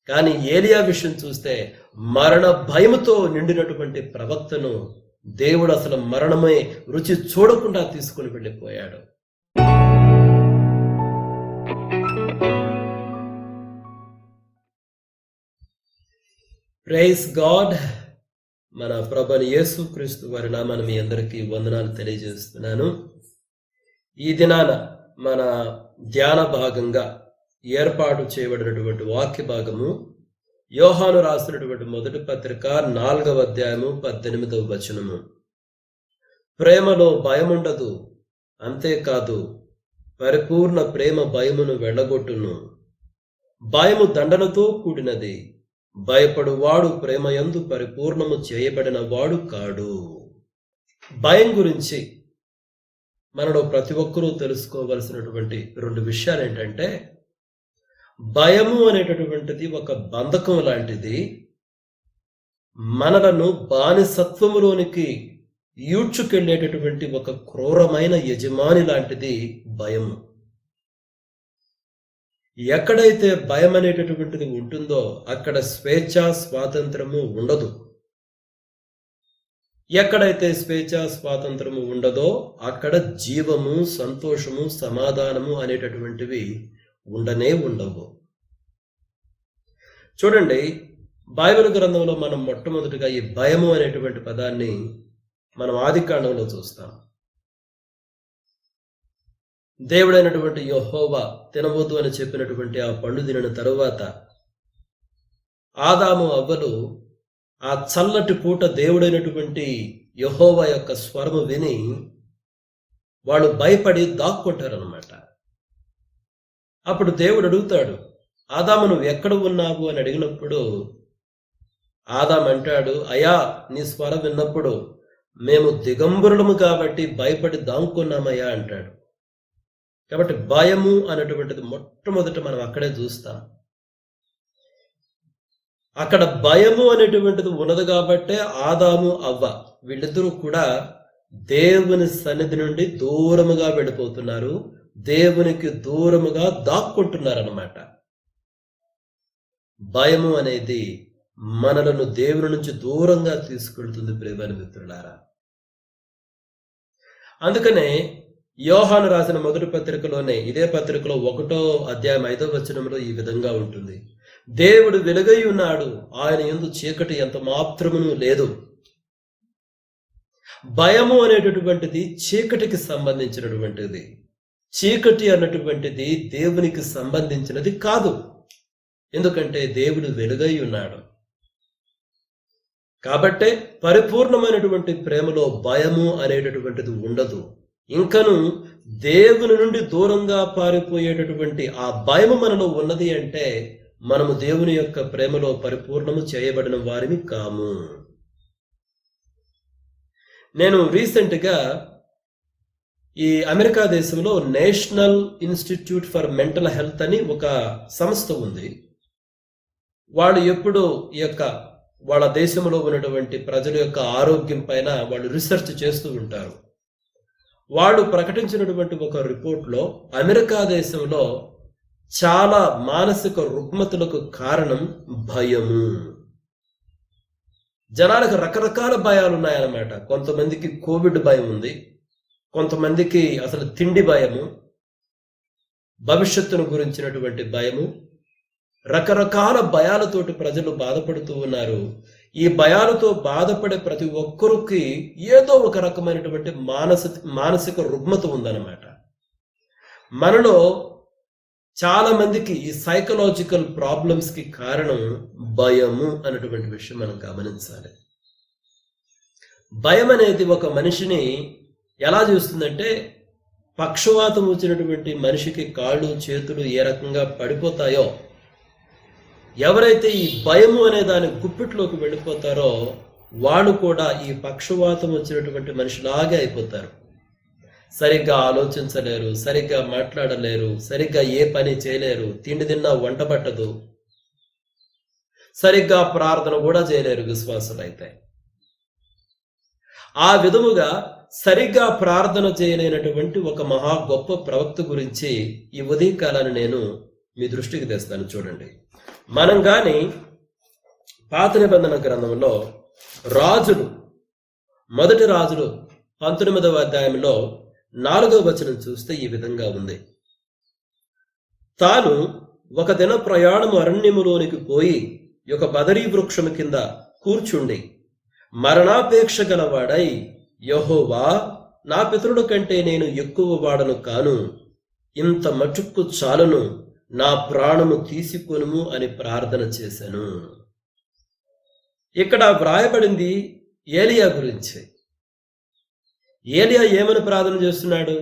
కానీ ఏలియా విషయం చూస్తే మరణ భయముతో నిండినటువంటి ప్రవక్తను దేవుడు అసలు మరణమే రుచి చూడకుండా తీసుకుని వెళ్ళిపోయాడు. Praise God. మన ప్రభువైన యేసుక్రీస్తు వారి నామాన మీ అందరికీ వందనాలు తెలియజేస్తున్నాను. ఈ దినాన మన ధ్యాన భాగంగా ఏర్పాటు చేయబడినటువంటి వాక్య భాగము యోహాను రాసినటువంటి మొదటి పత్రిక 4వ అధ్యాయము 18వ వచనము. ప్రేమలో భయముండదు, అంతేకాదు పరిపూర్ణ ప్రేమ భయమును వెళ్ళగొట్టును. భయము దండనతో కూడినది, భయపడువాడు ప్రేమయందు పరిపూర్ణము చేయబడిన వాడు కాడు. భయం గురించి మనలో ప్రతి ఒక్కరూ తెలుసుకోవలసినటువంటి 2 విషయాలు ఏంటంటే, భయము అనేటటువంటిది ఒక బంధకం లాంటిది. మనలను బానిసత్వములోనికి ఈడ్చుకెళ్ళేటటువంటి ఒక క్రూరమైన యజమాని లాంటిది భయము. ఎక్కడైతే భయం అనేటటువంటిది ఉంటుందో అక్కడ స్వేచ్ఛ స్వాతంత్రము ఉండదు. ఎక్కడైతే స్వేచ్ఛ స్వాతంత్రము ఉండదో అక్కడ జీవము, సంతోషము, సమాధానము అనేటటువంటివి ఉండనే ఉండవు. చూడండి, బైబిల్ గ్రంథంలో మనం మొట్టమొదటిగా ఈ భయము అనేటువంటి పదాన్ని మనం ఆదికాండంలో చూస్తాం. దేవుడైనటువంటి యెహోవా తినవద్దు అని చెప్పినటువంటి ఆ పండు తినిన తరువాత ఆదాము అవ్వలు ఆ చల్లటి పూట దేవుడైనటువంటి యెహోవా యొక్క స్వరము విని వాళ్ళు భయపడి దాక్కుంటారనమాట. అప్పుడు దేవుడు అడుగుతాడు, ఆదాము నువ్వు ఎక్కడ ఉన్నావు అని అడిగినప్పుడు ఆదాము అంటాడు, అయ్యా నీ స్వరం విన్నప్పుడు మేము దిగంబరులము కాబట్టి భయపడి దాక్కున్నామయ్యా అంటాడు. కాబట్టి భయము అనేటువంటిది మొట్టమొదట మనం అక్కడే చూస్తాం. అక్కడ భయము అనేటువంటిది ఉన్నది కాబట్టే ఆదాము అవ్వ వీళ్ళిద్దరూ కూడా దేవుని సన్నిధి నుండి దూరముగా వెళ్ళిపోతున్నారు, దేవునికి దూరముగా దాక్కుంటున్నారు అన్నమాట. భయము అనేది మనలను దేవుని నుంచి దూరంగా తీసుకెళ్తుంది ప్రియమైన మిత్రులారా. అందుకనే యోహాను రాసిన మొదటి పత్రికలోనే ఇదే పత్రికలో 1వ అధ్యాయం 5వ వచనంలో ఈ విధంగా ఉంటుంది, దేవుడు వెలుగై ఉన్నాడు, ఆయన యందు చీకటి ఎంత మాత్రమును లేదు. భయము అనేటటువంటిది చీకటికి సంబంధించినటువంటిది. చీకటి అన్నటువంటిది దేవునికి సంబంధించినది కాదు. ఎందుకంటే దేవుడు వెలుగై ఉన్నాడు. కాబట్టే పరిపూర్ణమైనటువంటి ప్రేమలో భయము అనేటటువంటిది ఉండదు. ఇంకను దేవుని నుండి దూరంగా పారిపోయేటటువంటి ఆ భయము మనలో ఉన్నది అంటే మనము దేవుని యొక్క ప్రేమలో పరిపూర్ణము చేయబడిన వారిని కాము. నేను రీసెంట్గా ఈ అమెరికా దేశంలో national institute for mental health అని ఒక సంస్థ ఉంది. వాళ్ళు ఎప్పుడు వాళ్ళ దేశంలో ఉన్నటువంటి ప్రజల యొక్క ఆరోగ్యం పైన వాళ్ళు రీసెర్చ్ చేస్తూ ఉంటారు. వాళ్ళు ప్రకటించినటువంటి ఒక రిపోర్ట్లో అమెరికా దేశంలో చాలా మానసిక రుగ్మతలకు కారణం భయము. జనాలకు రకరకాల భయాలు ఉన్నాయన్నమాట. కొంతమందికి కోవిడ్ భయం ఉంది, కొంతమందికి అసలు తిండి భయము, భవిష్యత్తును గురించినటువంటి భయము, రకరకాల భయాలతోటి ప్రజలు బాధపడుతూ ఉన్నారు. ఈ భయాలతో బాధపడే ప్రతి ఒక్కరికి ఏదో ఒక రకమైనటువంటి మానసిక రుగ్మత ఉందన్నమాట. మనలో చాలా మందికి ఈ సైకలాజికల్ ప్రాబ్లమ్స్ కి కారణం భయము అనేటువంటి విషయం మనం గమనించాలి. భయం అనేది ఒక మనిషిని ఎలా చేస్తుందంటే, పక్షవాతం వచ్చినటువంటి మనిషికి కాళ్ళు చేతులు ఏ రకంగా పడిపోతాయో, ఎవరైతే ఈ భయము అనే దాని గుప్పిట్లోకి వెళ్ళిపోతారో వాళ్ళు కూడా ఈ పక్షవాతం వచ్చినటువంటి మనిషిలాగే అయిపోతారు. సరిగ్గా ఆలోచించలేరు, సరిగ్గా మాట్లాడలేరు, సరిగ్గా ఏ పని చేయలేరు, తిండి తిన్నా వంట పట్టదు, సరిగ్గా ప్రార్థన కూడా చేయలేరు విశ్వాసులైతే. ఆ విధముగా సరిగ్గా ప్రార్థన చేయలేనటువంటి ఒక మహా గొప్ప ప్రవక్త గురించి ఈ ఉదయకాలాన్ని నేను మీ దృష్టికి తెస్తాను. చూడండి, మనం గాని పాత నిబంధన గ్రంథంలో రాజులు, మొదటి రాజులు 19వ అధ్యాయంలో 4వ వచనం చూస్తే ఈ విధంగా ఉంది. తాను ఒక దిన ప్రయాణము అరణ్యములోనికి పోయి ఒక బదరీ వృక్షము కింద కూర్చుండి మరణాపేక్ష గలవాడై, యెహోవా, నా పితరుల కంటే నేను ఎక్కువ వాడను కాను, ఇంత మటుక్కు చాలును, నా ప్రాణము తీసుకొనుము అని ప్రార్థన చేశాను. ఇక్కడ వ్రాయబడింది ఏలియా గురించి. ఏలియా ఏమని ప్రార్థన చేస్తున్నాడు?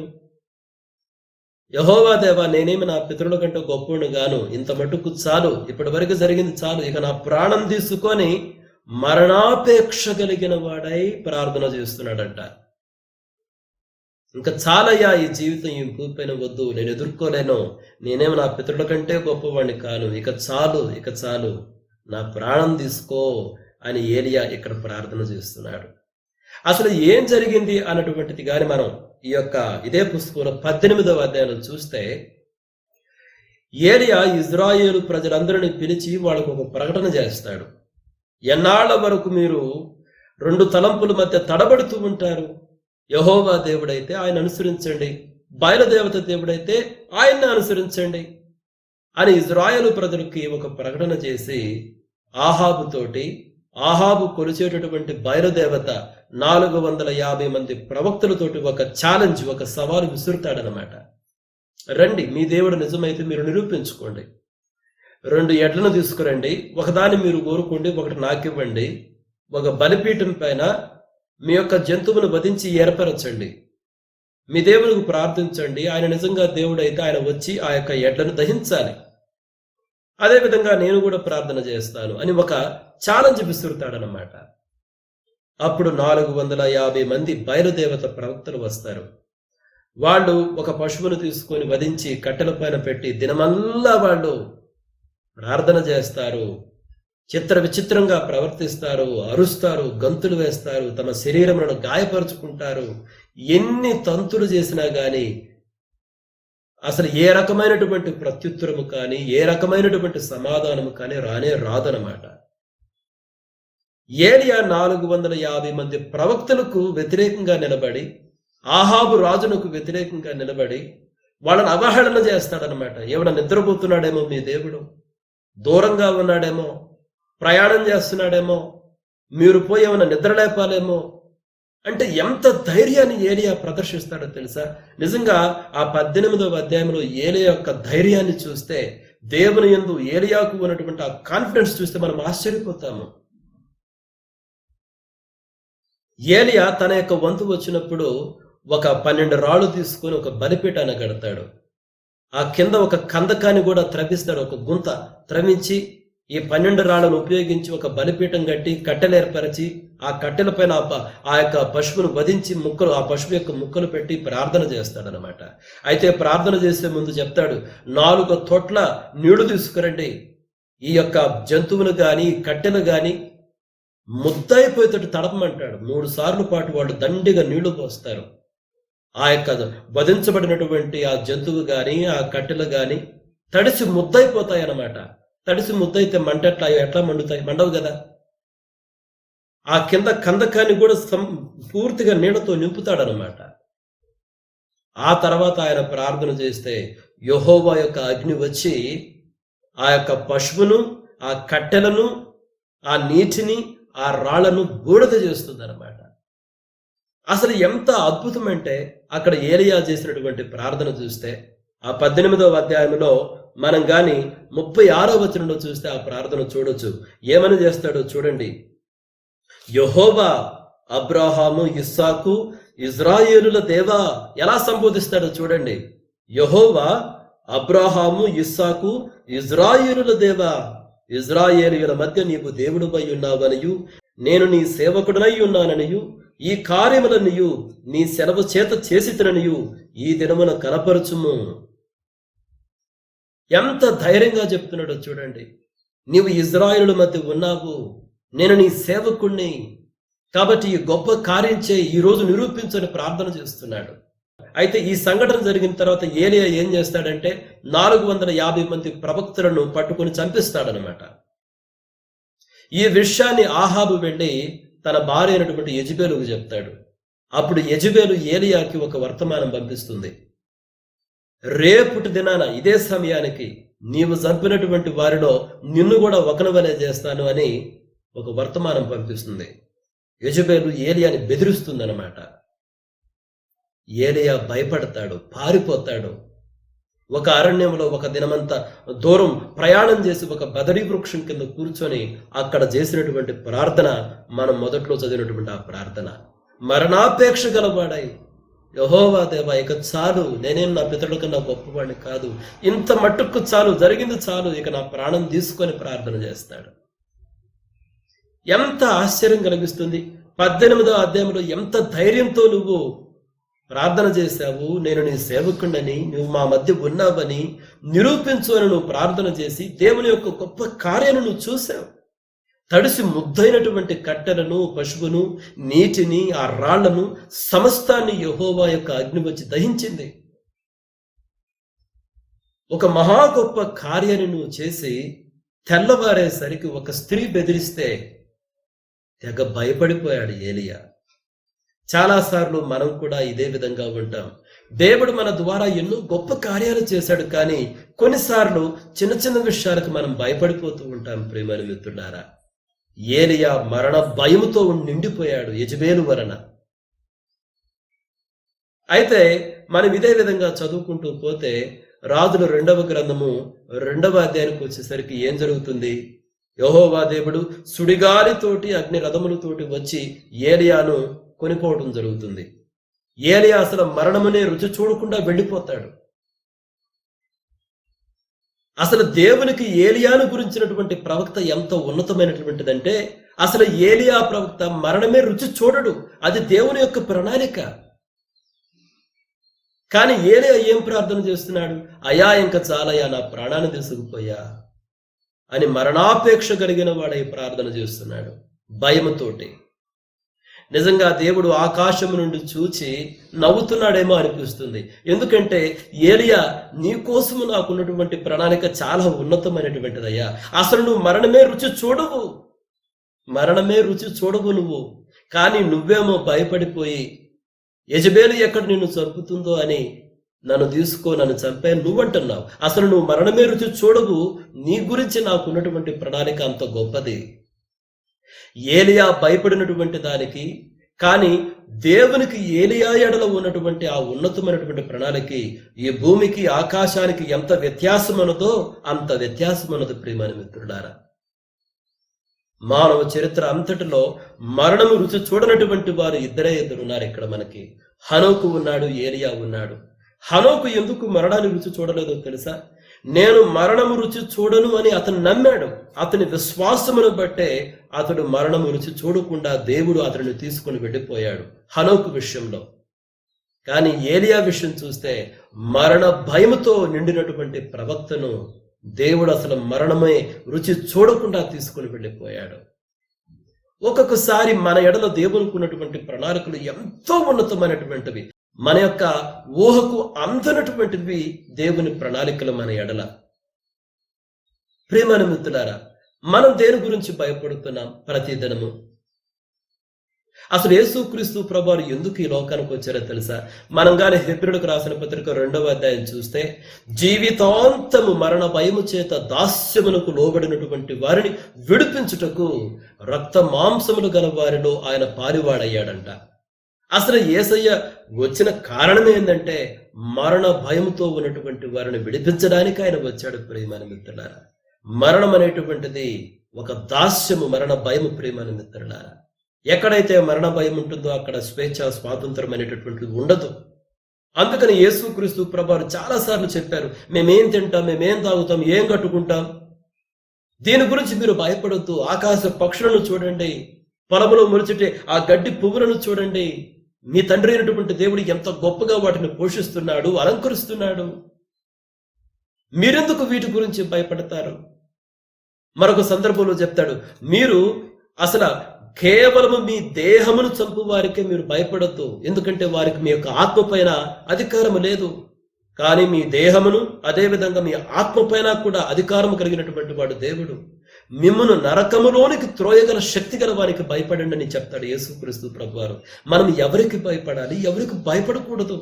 యెహోవా దేవా, నేనేమి నా పితరుల కంటే గొప్పను గాను, ఇంత మటుకు చాలు, ఇప్పటి వరకు జరిగింది చాలు, ఇక నా ప్రాణం తీసుకొని మరణాపేక్ష కలిగిన వాడై ప్రార్థన చేస్తున్నాడంట. ఇంకా చాలయ్యా, ఈ జీవితం ఈ భూమిపైన వద్దు, నేను ఎదుర్కోలేను, నేనేమి నా పితరుల కంటే గొప్పవాడిని కాను, ఇక చాలు, ఇక చాలు, నా ప్రాణం తీసుకో అని ఏలియా ఇక్కడ ప్రార్థన చేస్తున్నాడు. అసలు ఏం జరిగింది అన్నటువంటిది కానీ మనం ఈ యొక్క ఇదే పుస్తకంలో 18వ అధ్యాయంలో చూస్తే, ఏలియా ఇజ్రాయేలు ప్రజలందరినీ పిలిచి వాళ్ళకు ఒక ప్రకటన చేస్తాడు. ఎన్నాళ్ల వరకు మీరు 2 తలంపుల మధ్య తడబడుతూ ఉంటారు? యెహోవా దేవుడైతే ఆయన అనుసరించండి, బయలుదేవత దేవుడైతే ఆయన్ని అనుసరించండి అని ఇజ్రాయేలు ప్రజలకి ఒక ప్రకటన చేసి, ఆహాబు కొలిచేటటువంటి బయలుదేవత 450 మంది ప్రవక్తలతోటి ఒక ఛాలెంజ్, ఒక సవాలు విసురుతాడనమాట. రండి, మీ దేవుడు నిజమైతే మీరు నిరూపించుకోండి, 2 ఎడ్లను తీసుకురండి, ఒకదాన్ని మీరు కోరుకోండి, ఒకటి నాకివ్వండి, ఒక బలిపీఠం పైన మీ యొక్క జంతువును వధించి ఏర్పరచండి, మీ దేవునికి ప్రార్థించండి, ఆయన నిజంగా దేవుడైతే ఆయన వచ్చి ఆ యొక్క ఎడ్లను దహించాలి, అదేవిధంగా నేను కూడా ప్రార్థన చేస్తాను అని ఒక ఛాలెంజ్ విసురుతాడనమాట. అప్పుడు 450 మంది బయలుదేవత ప్రవక్తలు వస్తారు. వాళ్ళు ఒక పశువును తీసుకొని వధించి కట్టెల పైన పెట్టి దినమల్లా వాళ్ళు ప్రార్థన చేస్తారు, చిత్ర విచిత్రంగా ప్రవర్తిస్తారు, అరుస్తారు, గంతులు వేస్తారు, తమ శరీరములను గాయపరుచుకుంటారు. ఎన్ని తంతులు చేసినా గాని అసలు ఏ రకమైనటువంటి ప్రత్యుత్తరము కానీ, ఏ రకమైనటువంటి సమాధానము కానీ రాదనమాట. ఏలియా 450 మంది ప్రవక్తలకు వ్యతిరేకంగా నిలబడి, ఆహాబు రాజునకు వ్యతిరేకంగా నిలబడి వాళ్ళని అవహేళన చేస్తాడనమాట. ఏమైనా నిద్రపోతున్నాడేమో మీ దేవుడు, దూరంగా ఉన్నాడేమో, ప్రయాణం చేస్తున్నాడేమో, మీరు పోయి ఏమైనా నిద్రలేపాలేమో అంటే ఎంత ధైర్యాన్ని ఏలియా ప్రదర్శిస్తాడో తెలుసా? నిజంగా ఆ 18వ అధ్యాయంలో ఏలియా యొక్క ధైర్యాన్ని చూస్తే, దేవుని యందు ఏలియాకు ఉన్నటువంటి ఆ కాన్ఫిడెన్స్ చూస్తే మనం ఆశ్చర్యపోతాము. ఏలియా తన యొక్క వంతు వచ్చినప్పుడు ఒక 12 రాళ్ళు తీసుకొని ఒక బలిపీఠాన్ని కడతాడు. ఆ కింద ఒక కందకాన్ని కూడా త్రవ్విస్తాడు, ఒక గుంత త్రవించి ఈ 12 రాళ్లను ఉపయోగించి ఒక బలిపీఠం కట్టి కట్టెలు ఏర్పరిచి ఆ కట్టెల పైన ఆ యొక్క పశువును వధించి ఆ పశువు యొక్క ముక్కలు పెట్టి ప్రార్థన చేస్తాడనమాట. అయితే ప్రార్థన చేసే ముందు చెప్తాడు, 4 తొట్ల నీళ్లు తీసుకురండి, ఈ యొక్క జంతువును గాని కట్టెలు గాని ముద్దయిపోయేటట్టు తడపమంటాడు. 3 సార్లు పాటు వాళ్ళు దండిగా నీళ్లు పోస్తారు. ఆ యొక్క వధించబడినటువంటి ఆ జంతువు గాని ఆ కట్టెలు గాని తడిసి ముద్దయిపోతాయి అన్నమాట. తడిసి ముద్దయితే ఎట్లా మండుతాయి? మండవు కదా. ఆ కింద కందకాన్ని కూడా పూర్తిగా నీళ్లతో నింపుతాడనమాట. ఆ తర్వాత ఆయన ప్రార్థన చేస్తే యెహోవా యొక్క అగ్ని వచ్చి ఆ యొక్క పశువును, ఆ కట్టెలను, ఆ నీటిని, ఆ రాళ్లను బూడిద చేస్తుంది అనమాట. అసలు ఎంత అద్భుతం అంటే అక్కడ ఏలియా చేసినటువంటి ప్రార్థన చూస్తే, ఆ 18వ అధ్యాయంలో మనం గాని 36వ వచనంలో చూస్తే ఆ ప్రార్థన చూడొచ్చు. ఏమని చేస్తాడో చూడండి. యెహోవా అబ్రాహాము, ఇస్సాకు, ఇజ్రాయేలుల దేవా, ఎలా సంబోధిస్తాడో చూడండి. యెహోవా అబ్రాహాము, ఇస్సాకు, ఇజ్రాయేలుల దేవా, ఇజ్రాయేలీయుల మధ్య నీవు దేవుడువై ఉన్నావనియు, నేను నీ సేవకుడనై ఉన్నాననియు, ఈ కార్యములనియు నీ సెలవు చేత చేసితననియు ఈ దినమున కనపరచుము. ఎంత ధైర్యంగా చెప్తున్నాడో చూడండి. నీవు ఇజ్రాయేలుల మధ్య ఉన్నావు, నేను నీ సేవకుణ్ణి, కాబట్టి ఈ గొప్ప కార్యం చేయి, ఈ రోజు నిరూపించని ప్రార్థన చేస్తున్నాడు. అయితే ఈ సంఘటన జరిగిన తర్వాత ఏలియా ఏం చేస్తాడంటే 450 మంది ప్రవక్తలను పట్టుకొని చంపిస్తాడనమాట. ఈ విషయాన్ని ఆహాబు వెళ్ళి తన భార్య అయినటువంటి యెజెబెలుకు చెప్తాడు. అప్పుడు యెజెబెలు ఏలియాకి ఒక వర్తమానం పంపిస్తుంది. రేపుటి దినాన ఇదే సమయానికి నీవు చంపినటువంటి వారిలో నిన్ను కూడా ఒకని వలె చేస్తాను అని ఒక వర్తమానం పంపిస్తుంది. యెజెబెలు ఏలియాని బెదిరిస్తుందన్నమాట. ఏలియా భయపడతాడు, పారిపోతాడు. ఒక అరణ్యంలో ఒక దినమంతా దూరం ప్రయాణం చేసి ఒక బదరీ వృక్షం కింద కూర్చొని అక్కడ చేసినటువంటి ప్రార్థన మనం మొదట్లో చదివినటువంటి ఆ ప్రార్థన. మరణాపేక్ష గలవాడై, యెహోవా దేవా, ఇక చాలు, నేనేం నా పితరుల కన్నా గొప్పవాడిని కాదు, ఇంత మట్టుకు చాలు, జరిగింది చాలు, ఇక నా ప్రాణం తీసుకొని ప్రార్థన చేస్తాడు. ఎంత ఆశ్చర్యం కలిగిస్తుంది. 18వ అధ్యాయంలో ఎంత ధైర్యంతో నువ్వు ప్రార్థన చేశావు, నేను నీ సేవకుడని, నువ్వు మా మధ్య ఉన్నావని నిరూపించు అని నువ్వు ప్రార్థన చేసి దేవుని యొక్క గొప్ప కార్యాలను నువ్వు చూశావు. తడిసి ముద్దైనటువంటి కట్టెలను, పశువును, నీటిని, ఆ రాళ్లను సమస్తాన్ని యెహోవా యొక్క అగ్ని వచ్చి దహించింది. ఒక మహా గొప్ప కార్యాన్ని నువ్వు చేసి తెల్లవారేసరికి ఒక స్త్రీ బెదిరిస్తే తెగ భయపడిపోయాడు ఏలియా. చాలాసార్లు మనం కూడా ఇదే విధంగా ఉంటాం. దేవుడు మన ద్వారా ఎన్నో గొప్ప కార్యాలు చేశాడు, కానీ కొన్నిసార్లు చిన్న చిన్న విషయాలకు మనం భయపడిపోతూ ఉంటాం. ప్రియమైన మిత్రులారా, ఏలియా మరణ భయముతో నిండిపోయాడు యెజెబెలు వలన. అయితే మనం ఇదే విధంగా చదువుకుంటూ పోతే రాజుల 2వ గ్రంథము 2వ అధ్యాయానికి వచ్చేసరికి ఏం జరుగుతుంది? యెహోవా దేవుడు సుడిగాలితోటి అగ్ని రథములతోటి వచ్చి ఏలియాను కొనిపోవడం జరుగుతుంది. ఏలియా అసలు మరణమునే రుచి చూడకుండా వెళ్ళిపోతాడు. అసలు దేవునికి ఏలియాను గురించినటువంటి ప్రవక్త ఎంత ఉన్నతమైనటువంటిదంటే, అసలు ఏలియా ప్రవక్త మరణమే రుచి చూడడు. అది దేవుని యొక్క ప్రణాళిక. కానీ ఏలియా ఏం ప్రార్థన చేస్తున్నాడు? అయా, ఇంక చాలయ్యా, నా ప్రాణాన్ని తీసుకుపోయా అని మరణాపేక్ష కలిగిన వాడై ప్రార్థన చేస్తున్నాడు భయముతోటి. నిజంగా దేవుడు ఆకాశము నుండి చూచి నవ్వుతున్నాడేమో అనిపిస్తుంది. ఎందుకంటే ఏలియా, నీ కోసము నాకున్నటువంటి ప్రణాళిక చాలా ఉన్నతమైనటువంటిదయ్యా. అసలు నువ్వు మరణమే రుచి చూడవు, మరణమే రుచి చూడవు నువ్వు. కానీ నువ్వేమో భయపడిపోయి యెజెబెలు ఎక్కడ నిన్ను చంపుతుందో అని నన్ను తీసుకో, నన్ను చంపే నువ్వంటున్నావు. అసలు నువ్వు మరణమే రుచి చూడవు. నీ గురించి నాకున్నటువంటి ప్రణాళిక అంత గొప్పది. ఏలియా భయపడినటువంటి దానికి, కానీ దేవునికి ఏలియా ఎడల ఉన్నటువంటి ఆ ఉన్నతమైనటువంటి ప్రణాళిక ఈ భూమికి ఆకాశానికి ఎంత వ్యత్యాసమన్నదో అంత వ్యత్యాసమన్నది. ప్రియమైన మిత్రులారా, మానవ చరిత్ర అంతటిలో మరణము రుచి చూడనటువంటి వారు ఇద్దరే ఇద్దరున్నారు ఇక్కడ మనకి. హనోకు ఉన్నాడు, ఏలియా ఉన్నాడు. హనోకు ఎందుకు మరణాన్ని రుచి చూడలేదో తెలుసా? నేను మరణము రుచి చూడను అని అతను నమ్మాడు. అతని విశ్వాసమును బట్టే అతడు మరణము రుచి చూడకుండా దేవుడు అతడిని తీసుకుని వెళ్ళిపోయాడు హనోకు విషయంలో. కానీ ఏలియా విషయం చూస్తే మరణ భయముతో నిండినటువంటి ప్రవక్తను దేవుడు అసలు మరణమే రుచి చూడకుండా తీసుకుని వెళ్ళిపోయాడు. ఒక్కొక్కసారి మన ఎడలో దేవునికి ఉన్నటువంటి ప్రణాళికలు ఎంతో ఉన్నతమైనటువంటివి, మన యొక్క ఊహకు అందనటువంటివి దేవుని ప్రణాళికలు మన ఎడల. ప్రియమైన మిత్రులారా, మనం దేని గురించి భయపడుతున్నాం ప్రతిదినము? అసలు యేసుక్రీస్తు ప్రభువారు ఎందుకు ఈ లోకానికి వచ్చారో తెలుసా? మనం గాని హెబ్రీయులకు రాసిన పత్రిక 2వ అధ్యాయం చూస్తే, జీవితాంతము మరణ భయము చేత దాస్యమునకు లోబడినటువంటి వారిని విడిపించుటకు రక్త మాంసములు గల వారిలో ఆయన పారివాడయ్యాడంట. అసలు యేసయ్య వచ్చిన కారణం ఏంటంటే మరణ భయముతో ఉన్నటువంటి వారిని విడిపించడానికి ఆయన వచ్చాడు. ప్రియమైన మిత్రులారా, మరణం అనేటువంటిది ఒక దాస్యము, మరణ భయము. ప్రియమైన మిత్రులారా, ఎక్కడైతే మరణ భయం ఉంటుందో అక్కడ స్వేచ్ఛ, స్వాతంత్రం అనేటటువంటిది ఉండదు. అందుకని యేసుక్రీస్తు ప్రభువారు చాలా సార్లు చెప్పారు, మేమేం తింటాం, మేమేం తాగుతాం, ఏం కట్టుకుంటాం, దీని గురించి మీరు భయపడొద్దు. ఆకాశ పక్షులను చూడండి, పొలములో మొలిచిటే ఆ గడ్డి పువ్వులను చూడండి. మీ తండ్రి అయినటువంటి దేవుడు ఎంత గొప్పగా వాటిని పోషిస్తున్నాడు, అలంకరిస్తున్నాడు. మీరెందుకు వీటి గురించి భయపడతారు? మరొక సందర్భంలో చెప్తాడు, మీరు అసలు కేవలము మీ దేహమును చంపు వారికే మీరు భయపడద్దు, ఎందుకంటే వారికి మీ యొక్క ఆత్మ పైన అధికారము లేదు. కానీ మీ దేహమును అదేవిధంగా మీ ఆత్మ పైన కూడా అధికారము కలిగినటువంటి వాడు దేవుడు. మిమ్మును నరకములోనికి త్రోయగల శక్తి గల వారికి భయపడండి అని చెప్తాడు యేసుక్రీస్తు ప్రభువారు. మనం ఎవరికి భయపడాలి, ఎవరికి భయపడకూడదు?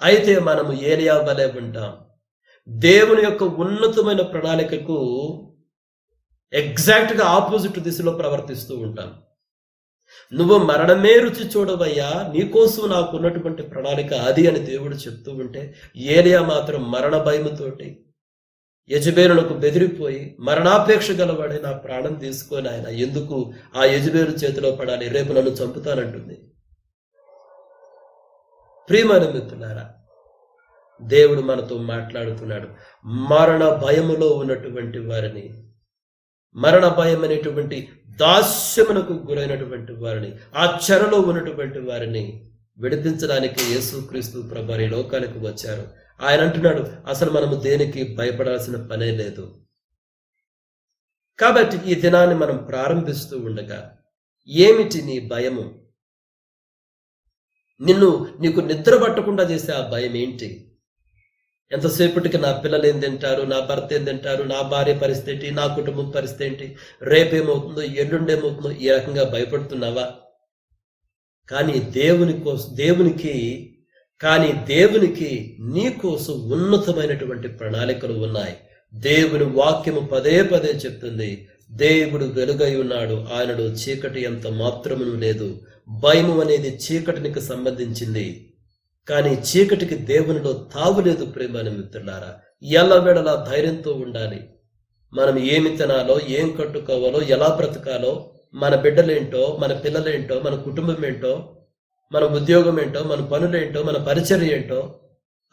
అయితే మనము ఏలియా వలె ఉంటాం. దేవుని యొక్క ఉన్నతమైన ప్రణాళికకు ఎగ్జాక్ట్ గా ఆపోజిట్ దిశలో ప్రవర్తిస్తూ ఉంటాం. నువ్వు మరణమే రుచి చూడవయ్యా, నీకోసం నాకు ఉన్నటువంటి ప్రణాళిక అది అని దేవుడు చెప్తూ ఉంటే, ఏలియా మాత్రం మరణ భయముతోటి యెజెబెలునకు బెదిరిపోయి మరణాపేక్ష గలవాడే నా ప్రాణం తీసుకొని ఆయన ఎందుకు ఆ యెజెబెలు చేతిలో పడాలి, రేపు నన్ను చంపుతానంటుంది. ప్రియమైన మిత్రులారా, దేవుడు మనతో మాట్లాడుతున్నాడు. మరణ భయములో ఉన్నటువంటి వారిని, మరణ భయం అనేటువంటి దాస్యమునకు గురైనటువంటి వారిని, ఆ చెరలో ఉన్నటువంటి వారిని విడిపించడానికి యేసుక్రీస్తు ప్రభువారు ఈ లోకానికి వచ్చారు. ఆయన అంటున్నాడు, అసలు మనము దేనికి భయపడాల్సిన పనే లేదు. కాబట్టి ఈ దినాన్ని మనం ప్రారంభిస్తూ ఉండగా, ఏమిటి నీ భయము? నీకు నిద్ర పట్టకుండా చేసే ఆ భయం ఏంటి? ఎంతసేపటికి నా పిల్లలు ఏం తింటారు, నా భర్త ఏం తింటారు, నా భార్య పరిస్థితి, నా కుటుంబం పరిస్థితి ఏంటి, రేపేమవుతుందో, ఎల్లుండేమవుతుందో, ఈ రకంగా భయపడుతున్నావా? కానీ దేవునికి నీ కోసం ఉన్నతమైనటువంటి ప్రణాళికలు ఉన్నాయి. దేవుని వాక్యము పదే పదే చెప్తుంది, దేవుడు వెలుగై ఉన్నాడు, ఆయనలో చీకటి ఎంత మాత్రమును లేదు. భయము అనేది చీకటికి సంబంధించింది, కానీ చీకటికి దేవునిలో తావులేదు. ప్రేమైన మిత్రులారా, ఎల్లవేళలా ధైర్యంతో ఉండాలి. మనం ఏమి తినాలో, ఏం కట్టుకోవాలో, ఎలా బ్రతకాలో, మన బిడ్డలేంటో, మన పిల్లలేంటో, మన కుటుంబం ఏంటో, మన ఉద్యోగం ఏంటో, మన పనులేంటో, మన పరిచర్య ఏంటో,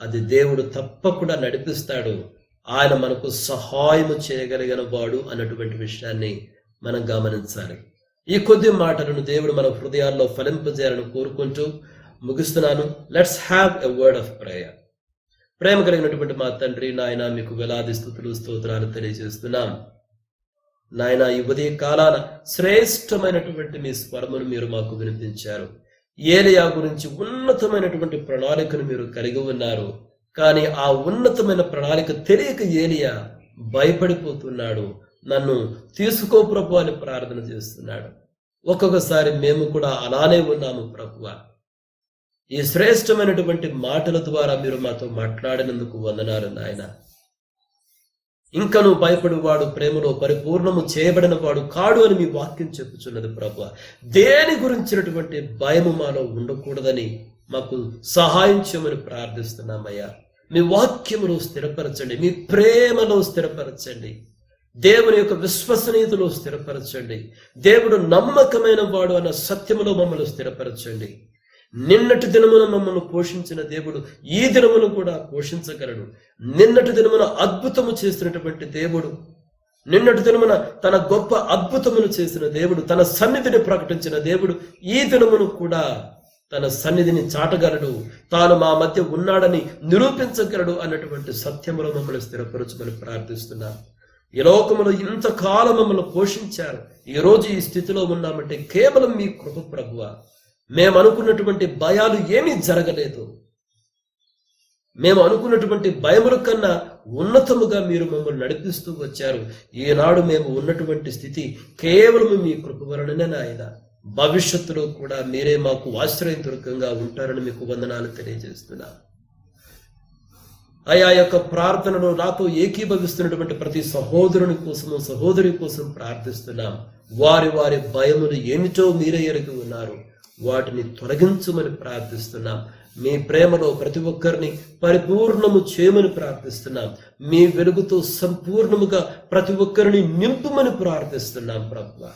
అది దేవుడు తప్పకుండా నడిపిస్తాడు. ఆయన మనకు సహాయము చేయగలిగిన వాడు అన్నటువంటి విషయాన్ని మనం గమనించాలి. ఈ కొద్ది మాటలను దేవుడు మన హృదయాల్లో ఫలింపజేయాలని కోరుకుంటూ ముగిస్తున్నాను. Let's have a word of prayer. ప్రేమ కలిగినటువంటి మా తండ్రి, నాయన మీకు వేలాది స్తుతులు స్తోత్రాలు తెలియజేస్తున్నాం. నాయన ఈ ఉదయ కాలాన శ్రేష్టమైనటువంటి మీ స్వరమును మీరు మాకు వినిపించారు. ఏలియా గురించి ఉన్నతమైనటువంటి ప్రణాళికను మీరు కలిగి ఉన్నారు. కానీ ఆ ఉన్నతమైన ప్రణాళిక తెలియక ఏలియా భయపడిపోతున్నాడు. నన్ను తీసుకో ప్రభు అని ప్రార్థన చేస్తున్నాడు. ఒక్కొక్కసారి మేము కూడా అలానే ఉన్నాము ప్రభువా. ఈ శ్రేష్టమైనటువంటి మాటల ద్వారా మీరు మాతో మాట్లాడినందుకు వందనాలు నాయన. ఇంకను భయపడువాడు ప్రేమలో పరిపూర్ణము చేయబడిన వాడు కాడు అని మీ వాక్యం చెప్పుచున్నది ప్రభువా. దేని గురించినటువంటి భయము మాలో ఉండకూడదని మాకు సహాయం చేయమని ప్రార్థిస్తున్నామయ్యా. మీ వాక్యములో స్థిరపరచండి, మీ ప్రేమలో స్థిరపరచండి, దేవుని యొక్క విశ్వసనీయతలో స్థిరపరచండి, దేవుడు నమ్మకమైన వాడు అన్న సత్యములో మమ్మల్ని స్థిరపరచండి. నిన్నటి దినమున మమ్మల్ని పోషించిన దేవుడు ఈ దినమును కూడా పోషించగలడు. నిన్నటి దినమున అద్భుతము చేసినటువంటి దేవుడు, నిన్నటి దినమున తన గొప్ప అద్భుతమును చేసిన దేవుడు, తన సన్నిధిని ప్రకటించిన దేవుడు ఈ దినమును కూడా తన సన్నిధిని చాటగలడు, తాను మా మధ్య ఉన్నాడని నిరూపించగలడు అన్నటువంటి సత్యములో మమ్మల్ని స్థిరపరచమని ప్రార్థిస్తున్నాం. ఈ లోకములో ఇంతకాలం మమ్మల్ని పోషించారు. ఈ రోజు ఈ స్థితిలో ఉన్నామంటే కేవలం మీ కృప ప్రభువా. మేము అనుకున్నటువంటి భయాలు ఏమీ జరగలేదు. మేము అనుకున్నటువంటి భయముల కన్నా ఉన్నతముగా మీరు మమ్మల్ని నడిపిస్తూ వచ్చారు. ఈనాడు మేము ఉన్నటువంటి స్థితి కేవలం మీ కృప వలననే నాయన. భవిష్యత్తులో కూడా మీరే మాకు ఆశ్రయదుర్గంగా ఉంటారని మీకు వందనాలు తెలియజేస్తున్నా. అయా యొక్క ప్రార్థనలో నాతో ఏకీభవిస్తున్నటువంటి ప్రతి సహోదరుని కోసము, సహోదరి కోసం ప్రార్థిస్తున్నాం. వారి వారి భయములు ఏమిటో మీరే ఎరిగి ఉన్నారు. వాటిని తొలగించమని ప్రార్థిస్తున్నాం. మీ ప్రేమలో ప్రతి ఒక్కరిని పరిపూర్ణము చేయమని ప్రార్థిస్తున్నాం. మీ వెలుగుతో సంపూర్ణముగా ప్రతి ఒక్కరిని నింపుమని ప్రార్థిస్తున్నాం ప్రభువా.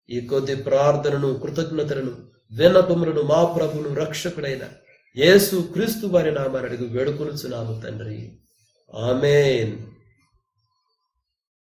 ఈ కొద్ది ప్రార్థనను, కృతజ్ఞతలను, విన్నపములను మా ప్రభువును రక్షకుడైన యేసు క్రీస్తు వారి నామాన్ని అడిగి వేడుకొనుచున్నాము తండ్రి. ఆమేన్.